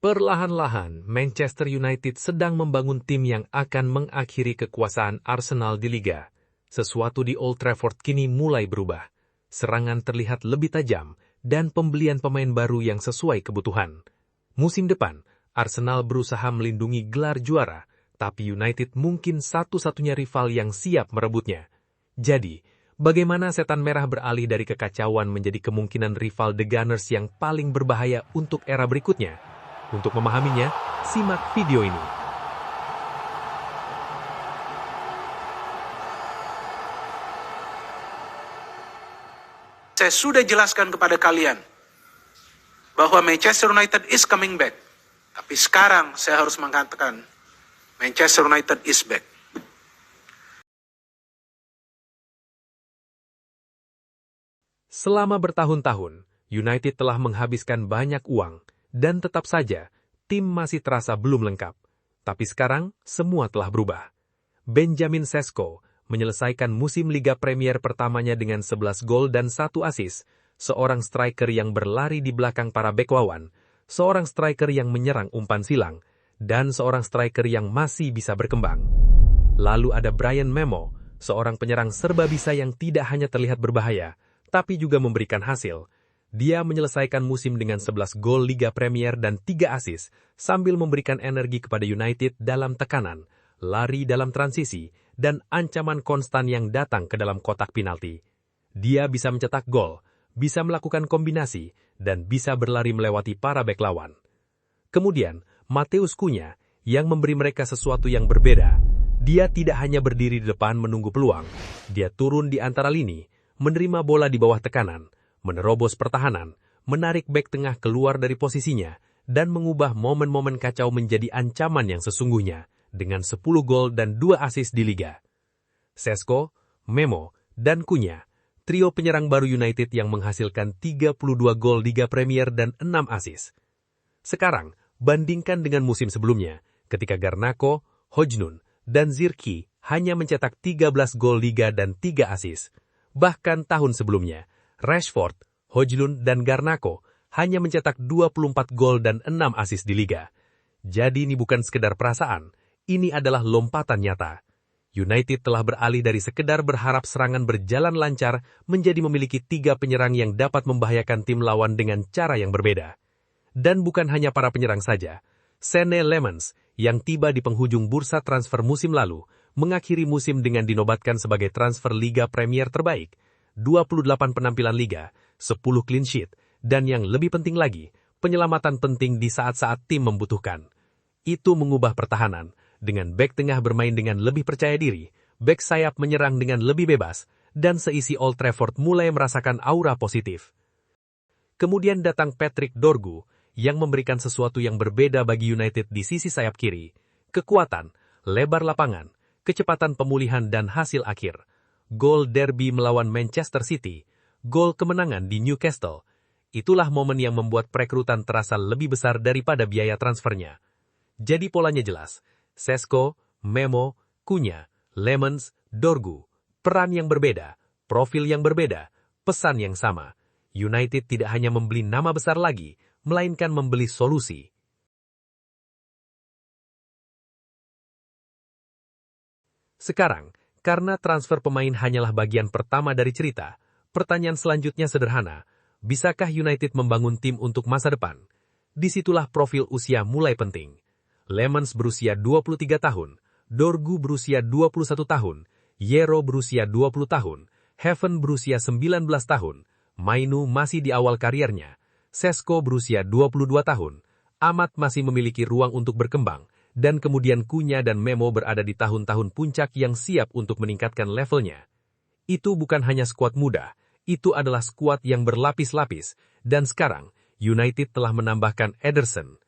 Perlahan-lahan, Manchester United sedang membangun tim yang akan mengakhiri kekuasaan Arsenal di Liga. Sesuatu di Old Trafford kini mulai berubah. Serangan terlihat lebih tajam, dan pembelian pemain baru yang sesuai kebutuhan. Musim depan, Arsenal berusaha melindungi gelar juara, tapi United mungkin satu-satunya rival yang siap merebutnya. Jadi, bagaimana setan merah beralih dari kekacauan menjadi kemungkinan rival The Gunners yang paling berbahaya untuk era berikutnya? Untuk memahaminya, simak video ini. Saya sudah jelaskan kepada kalian bahwa Manchester United is coming back. Tapi sekarang saya harus mengatakan Manchester United is back. Selama bertahun-tahun, United telah menghabiskan banyak uang, dan tetap saja, tim masih terasa belum lengkap. Tapi sekarang, semua telah berubah. Benjamin Sesko menyelesaikan musim Liga Premier pertamanya dengan 11 gol dan 1 assist, seorang striker yang berlari di belakang para bek lawan, seorang striker yang menyerang umpan silang, dan seorang striker yang masih bisa berkembang. Lalu ada Bryan Memo, seorang penyerang serba bisa yang tidak hanya terlihat berbahaya, tapi juga memberikan hasil. Dia menyelesaikan musim dengan 11 gol Liga Premier dan 3 assist, sambil memberikan energi kepada United dalam tekanan, lari dalam transisi, dan ancaman konstan yang datang ke dalam kotak penalti. Dia bisa mencetak gol, bisa melakukan kombinasi, dan bisa berlari melewati para bek lawan. Kemudian, Matheus Cunha, yang memberi mereka sesuatu yang berbeda. Dia tidak hanya berdiri di depan menunggu peluang, dia turun di antara lini, menerima bola di bawah tekanan, menerobos pertahanan, menarik bek tengah keluar dari posisinya, dan mengubah momen-momen kacau menjadi ancaman yang sesungguhnya, dengan 10 gol dan 2 assist di Liga. Sesko, Memo, dan Cunha, trio penyerang baru United yang menghasilkan 32 gol Liga Premier dan 6 assist. Sekarang, bandingkan dengan musim sebelumnya, ketika Garnacho, Hojlund, dan Zirkzee hanya mencetak 13 gol Liga dan 3 assist. Bahkan tahun sebelumnya, Rashford, Hojlund, dan Garnacho hanya mencetak 24 gol dan 6 assist di Liga. Jadi ini bukan sekedar perasaan, ini adalah lompatan nyata. United telah beralih dari sekedar berharap serangan berjalan lancar menjadi memiliki 3 penyerang yang dapat membahayakan tim lawan dengan cara yang berbeda. Dan bukan hanya para penyerang saja, Senne Lammens yang tiba di penghujung bursa transfer musim lalu, mengakhiri musim dengan dinobatkan sebagai transfer Liga Premier terbaik, 28 penampilan Liga, 10 clean sheet, dan yang lebih penting lagi, penyelamatan penting di saat-saat tim membutuhkan. Itu mengubah pertahanan, dengan bek tengah bermain dengan lebih percaya diri, bek sayap menyerang dengan lebih bebas, dan seisi Old Trafford mulai merasakan aura positif. Kemudian datang Patrick Dorgu, yang memberikan sesuatu yang berbeda bagi United di sisi sayap kiri, kekuatan, lebar lapangan, kecepatan pemulihan dan hasil akhir. Gol derby melawan Manchester City, gol kemenangan di Newcastle. Itulah momen yang membuat perekrutan terasa lebih besar daripada biaya transfernya. Jadi polanya jelas, Sesko, Memo, Cunha, Lammens, Dorgu, peran yang berbeda, profil yang berbeda, pesan yang sama. United tidak hanya membeli nama besar lagi, melainkan membeli solusi. Sekarang, karena transfer pemain hanyalah bagian pertama dari cerita, pertanyaan selanjutnya sederhana, bisakah United membangun tim untuk masa depan? Disitulah profil usia mulai penting. Lammens berusia 23 tahun, Dorgu berusia 21 tahun, Yero berusia 20 tahun, Heaven berusia 19 tahun, Mainu masih di awal kariernya, Sesko berusia 22 tahun, Amat masih memiliki ruang untuk berkembang, dan kemudian Cunha dan Memo berada di tahun-tahun puncak yang siap untuk meningkatkan levelnya. Itu bukan hanya skuad muda, itu adalah skuad yang berlapis-lapis, dan sekarang United telah menambahkan Ederson.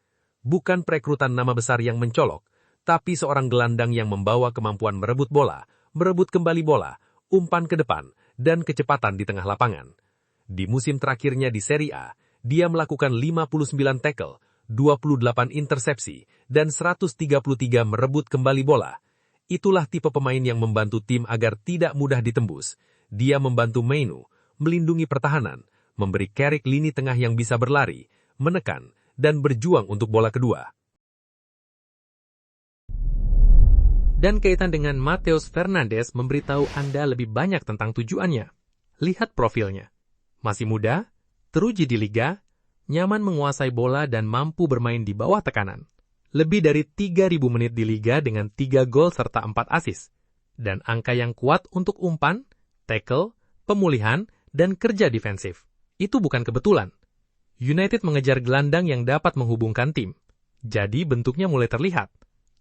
Bukan perekrutan nama besar yang mencolok, tapi seorang gelandang yang membawa kemampuan merebut bola, merebut kembali bola, umpan ke depan, dan kecepatan di tengah lapangan. Di musim terakhirnya di Serie A, dia melakukan 59 tackle, 28 intersepsi, dan 133 merebut kembali bola. Itulah tipe pemain yang membantu tim agar tidak mudah ditembus. Dia membantu Mainu, melindungi pertahanan, memberi Carrick lini tengah yang bisa berlari, menekan, dan berjuang untuk bola kedua. Dan kaitan dengan Mateus Fernandes memberitahu Anda lebih banyak tentang tujuannya. Lihat profilnya. Masih muda, teruji di liga, nyaman menguasai bola dan mampu bermain di bawah tekanan. Lebih dari 3.000 menit di liga dengan 3 gol serta 4 assist. Dan angka yang kuat untuk umpan, tackle, pemulihan, dan kerja defensif. Itu bukan kebetulan. United mengejar gelandang yang dapat menghubungkan tim. Jadi bentuknya mulai terlihat.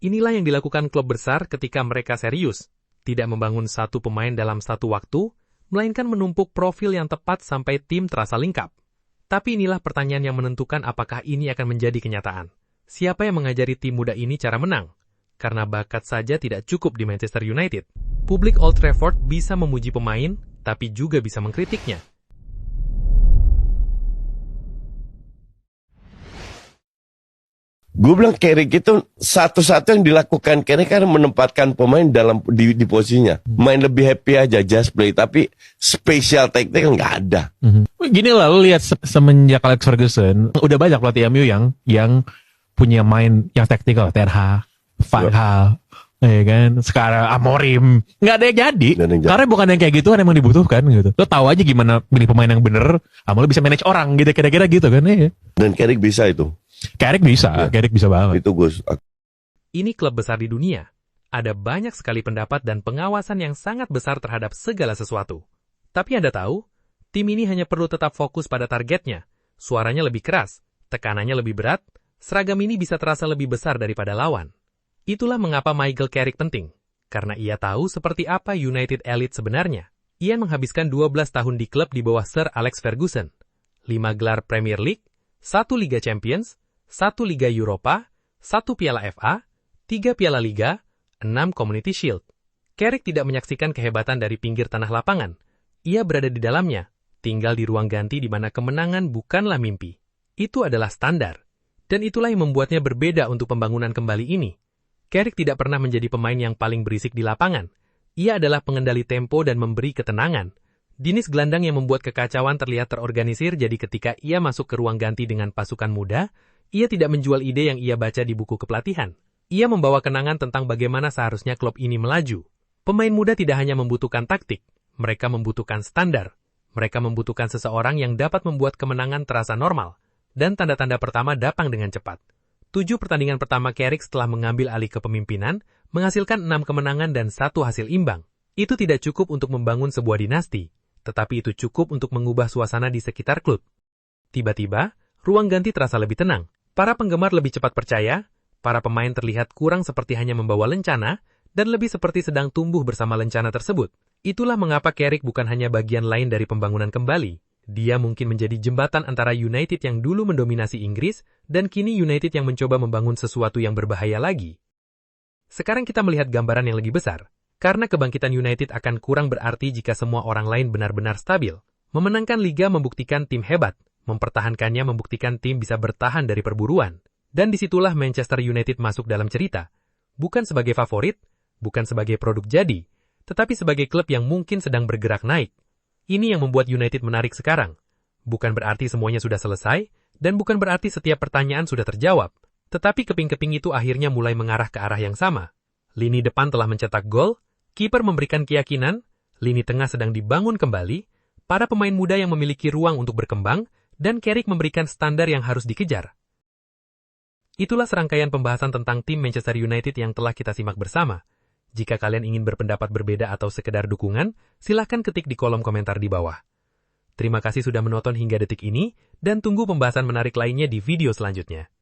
Inilah yang dilakukan klub besar ketika mereka serius. Tidak membangun satu pemain dalam satu waktu, melainkan menumpuk profil yang tepat sampai tim terasa lengkap. Tapi inilah pertanyaan yang menentukan apakah ini akan menjadi kenyataan. Siapa yang mengajari tim muda ini cara menang? Karena bakat saja tidak cukup di Manchester United. Publik Old Trafford bisa memuji pemain, tapi juga bisa mengkritiknya. Gue bilang Carrick itu satu-satu yang dilakukan Carrick kan menempatkan pemain di posisinya. Main lebih happy aja, just play. Tapi special tactic kan nggak ada. Gini lah, lu lihat semenjak Alex Ferguson, udah banyak pelatih MU yang punya main yang taktikal. Ten Hag, Van Gaal, ya kan? Sekarang Amorim. Nggak ada yang jadi. Karena bukan yang kayak gitu kan emang dibutuhkan gitu. Lo tahu aja gimana pilih pemain yang bener, lo bisa manage orang gitu, kira-kira gitu kan. Ya. Dan Carrick bisa itu. Carrick bisa, Carrick bisa banget. Itu Gus. Ini klub besar di dunia. Ada banyak sekali pendapat dan pengawasan yang sangat besar terhadap segala sesuatu. Tapi Anda tahu, tim ini hanya perlu tetap fokus pada targetnya. Suaranya lebih keras, tekanannya lebih berat, seragam ini bisa terasa lebih besar daripada lawan. Itulah mengapa Michael Carrick penting. Karena ia tahu seperti apa United Elite sebenarnya. Ia menghabiskan 12 tahun di klub di bawah Sir Alex Ferguson. 5 gelar Premier League, 1 Liga Champions, 1 Liga Eropa, 1 Piala FA, 3 Piala Liga, 6 Community Shield. Carrick tidak menyaksikan kehebatan dari pinggir tanah lapangan. Ia berada di dalamnya, tinggal di ruang ganti di mana kemenangan bukanlah mimpi. Itu adalah standar. Dan itulah yang membuatnya berbeda untuk pembangunan kembali ini. Carrick tidak pernah menjadi pemain yang paling berisik di lapangan. Ia adalah pengendali tempo dan memberi ketenangan. Jenis gelandang yang membuat kekacauan terlihat terorganisir, jadi ketika ia masuk ke ruang ganti dengan pasukan muda, ia tidak menjual ide yang ia baca di buku kepelatihan. Ia membawa kenangan tentang bagaimana seharusnya klub ini melaju. Pemain muda tidak hanya membutuhkan taktik, mereka membutuhkan standar. Mereka membutuhkan seseorang yang dapat membuat kemenangan terasa normal. Dan tanda-tanda pertama datang dengan cepat. 7 pertandingan pertama Carrick setelah mengambil alih kepemimpinan, menghasilkan 6 kemenangan dan 1 hasil imbang. Itu tidak cukup untuk membangun sebuah dinasti, tetapi itu cukup untuk mengubah suasana di sekitar klub. Tiba-tiba, ruang ganti terasa lebih tenang. Para penggemar lebih cepat percaya, para pemain terlihat kurang seperti hanya membawa lencana, dan lebih seperti sedang tumbuh bersama lencana tersebut. Itulah mengapa Carrick bukan hanya bagian lain dari pembangunan kembali. Dia mungkin menjadi jembatan antara United yang dulu mendominasi Inggris, dan kini United yang mencoba membangun sesuatu yang berbahaya lagi. Sekarang kita melihat gambaran yang lebih besar. Karena kebangkitan United akan kurang berarti jika semua orang lain benar-benar stabil. Memenangkan Liga membuktikan tim hebat. Mempertahankannya membuktikan tim bisa bertahan dari perburuan. Dan disitulah Manchester United masuk dalam cerita. Bukan sebagai favorit, bukan sebagai produk jadi, tetapi sebagai klub yang mungkin sedang bergerak naik. Ini yang membuat United menarik sekarang. Bukan berarti semuanya sudah selesai, dan bukan berarti setiap pertanyaan sudah terjawab. Tetapi keping-keping itu akhirnya mulai mengarah ke arah yang sama. Lini depan telah mencetak gol, kiper memberikan keyakinan, lini tengah sedang dibangun kembali, para pemain muda yang memiliki ruang untuk berkembang, dan Carrick memberikan standar yang harus dikejar. Itulah serangkaian pembahasan tentang tim Manchester United yang telah kita simak bersama. Jika kalian ingin berpendapat berbeda atau sekedar dukungan, silahkan ketik di kolom komentar di bawah. Terima kasih sudah menonton hingga detik ini, dan tunggu pembahasan menarik lainnya di video selanjutnya.